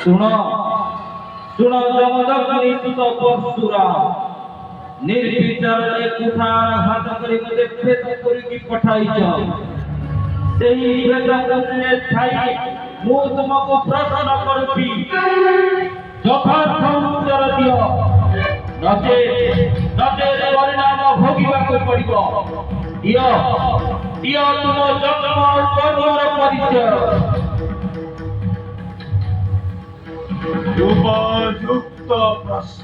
শুণ শুণ জমদগ্নি সুত পরশুরাম ନିର୍ବିଚାରରେ କୁଠାରଘାତ କରି ମୋତେ ଭେଦ କରିକି ପଠାଇଛ। ସେହି ଭେଦକୁ ଛାଇ ମୁଁ ତୁମକୁ ପ୍ରଶ୍ନ କରୁଛି, ଯଥାର୍ଥ ଉତ୍ତର ଦିଅ, ନଚେତ୍ ପରିଣାମ ଭୋଗିବାକୁ ପଡ଼ିବ। ଦିଅ ଦିଅ ତୁମ ଜନ୍ମ ଓ କର୍ମର ପରିଚୟ। ଉପଯୁକ୍ତ ପ୍ରଶ୍ନ।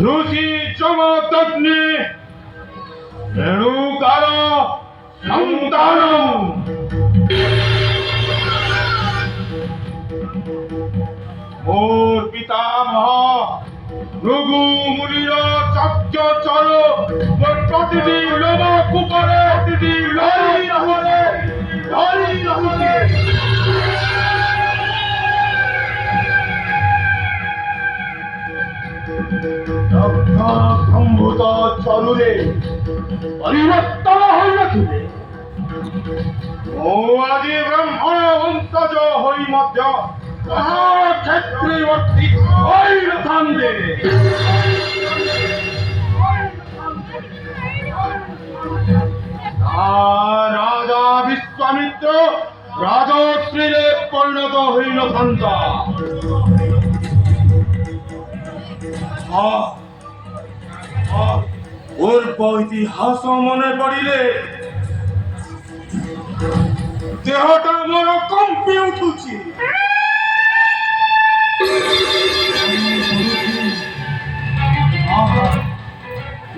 ऋषि जमदग्नि रेणुकार सन्तानम् मोर पितामह भृगु मुनिर चक्षचर मोर प्रतिटी लोम कुपरे प्रतिटी लड़ी रहले সম্ভূত চরুরে পরিবর্তন হইয়াছিলে ও আজি ব্রাহ্মণ বংশজ হই মধ্য ক্ষেত্রবর্তী হইলথান্দে রাজা বিশ্বামিত্র রাজশ্রীরে পরিণত হইলথান্তা। পূর্ব ইতিহাস মনে পড়িলে দেহটা মোর কম্পি উঠুছি।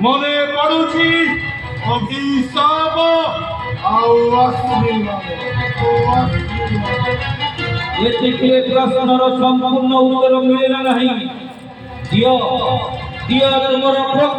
মনে পড়ুছি অভিଶାପ ଆଉ ଏତିକିରେ ପ୍ରଶ୍ନର ସମ୍ପୂର୍ଣ୍ଣ ଉତ୍ତର ମିଳିଲା ନାହିଁ। ଦିଅ ଦିଅ ତୁମର